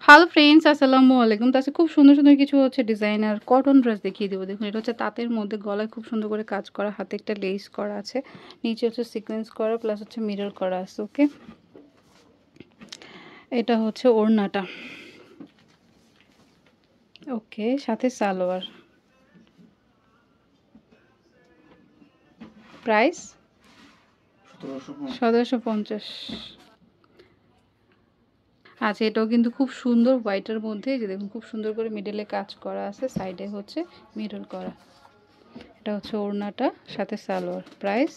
Hello friends, আসসালামু আলাইকুম। তো আজকে খুব সুন্দর সুন্দর কিছু হচ্ছে ডিজাইনার কটন ড্রেস দেখিয়ে দেবো। দেখুন, এটা হচ্ছে তাঁতের মধ্যে, গলায় খুব সুন্দর করে কাজ করা, হাতে একটা লেস করা আছে, নিচে হচ্ছে সিকোয়েন্স করা প্লাস হচ্ছে মিরর করা আছে। ওকে, এটা হচ্ছে ওড়নাটা। ওকে, সাথে সালোয়ার। প্রাইস 1750। আচ্ছা, এটাও কিন্তু খুব সুন্দর হোয়াইটের মধ্যে, যে দেখুন খুব সুন্দর করে মিডলে কাজ করা আছে, সাইডে হচ্ছে মিরর করা। এটা হচ্ছে ওড়নাটা, সাথে সালোয়ার। প্রাইস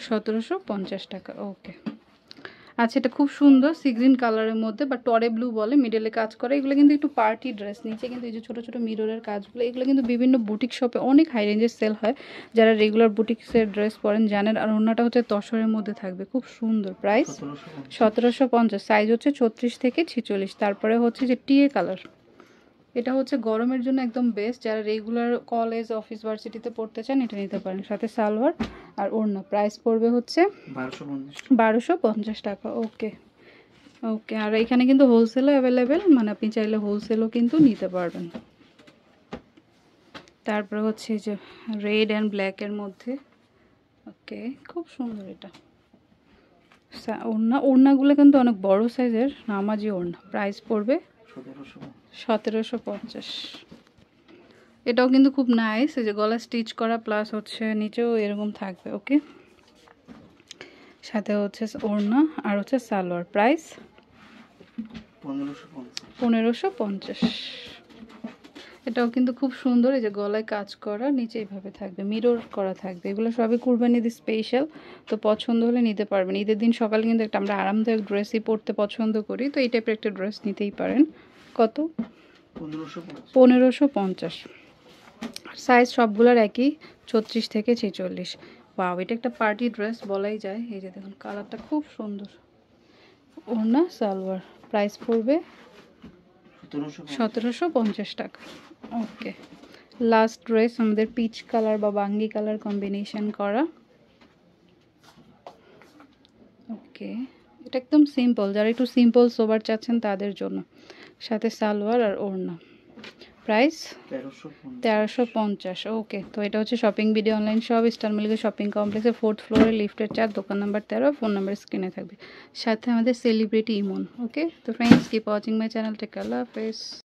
1750 টাকা। ওকে, আচ্ছা, এটা খুব সুন্দর সি গ্রিন কালারের মধ্যে বা টরে ব্লু বলে, মিডলে কাজ করে। এগুলো কিন্তু একটু পার্টি ড্রেস। নিচে কিন্তু এই যে ছোটো ছোটো মিররের কাজগুলো, এগুলো কিন্তু বিভিন্ন বুটিক শপে অনেক হাই রেঞ্জের সেল হয়। যারা রেগুলার বুটিক্সের ড্রেস পরেন জানেন। আর ওড়নাটা হচ্ছে তসরের মধ্যে থাকবে, খুব সুন্দর। প্রাইস 1750। সাইজ হচ্ছে 36 থেকে 46। তারপরে হচ্ছে যে টিএ কালার, এটা হচ্ছে গরমের জন্য একদম বেস্ট। যারা রেগুলার কলেজ, অফিস, ভার্সিটিতে পড়তে চান এটা নিতে পারেন, সাথে সালোয়ার আর ওড়না। প্রাইস পড়বে হচ্ছে 1250 টাকা। ওকে ওকে, আর এখানে কিন্তু হোলসেলও অ্যাভেলেবেল, মানে আপনি চাইলে হোলসেলও কিন্তু নিতে পারবেন। তারপরে হচ্ছে যে রেড অ্যান্ড ব্ল্যাকের মধ্যে। ওকে, খুব সুন্দর এটা। ওড়নাগুলো কিন্তু অনেক বড় সাইজের, নামাজি ওড়না। প্রাইস পড়বে 1750। এটাও কিন্তু খুব নাইস, এই যে গলা স্টিচ করা প্লাস হচ্ছে নিচেও এরকম থাকবে। ওকে, সাথে হচ্ছে ওড়না আর হচ্ছে সালোয়ার। প্রাইস 1550। এটাও কিন্তু খুব সুন্দর, এই যে গলায় কাজ করা, নিচে এইভাবে থাকবে, মিরর করা থাকবে। এগুলো সবই কুরবানি ঈদ স্পেশাল, তো পছন্দ হলে নিতে পারবেন। ঈদের দিন সকালে কিন্তু একটা আমরা আরামদায়ক ড্রেসই পরতে পছন্দ করি, তো এই টাইপের একটা ড্রেস নিতেই পারেন। কত? 1550। সাইজ সবগুলোর একই, 36 থেকে 46। ওয়াও, এটা একটা পার্টি ড্রেস বলাই যায়। এই যে দেখুন কালারটা খুব সুন্দর। ওড়না সালোয়ার। প্রাইস পড়বে 1750 টাকা। ওকে, লাস্ট ড্রেস আমাদের পিচ কালার বা বাঙ্গি কালার কম্বিনেশন করা। ওকে, এটা একদম সিম্পল, যারা একটু সিম্পল সোবার চাচ্ছেন তাদের জন্য, সাথে সালোয়ার আর ওড়না। প্রাইস 1350। ওকে, তো এটা হচ্ছে shopping video online shop, star Mallika shopping কমপ্লেক্সের 4th ফ্লোরে, লিফটের 4, দোকান নাম্বার 13, ফোন নাম্বার স্ক্রিনে থাকবে, সাথে আমাদের সেলিব্রিটি ইমন। ওকে, তো friends, keep watching my channel. Take care, আল্লাহ হাফেজ।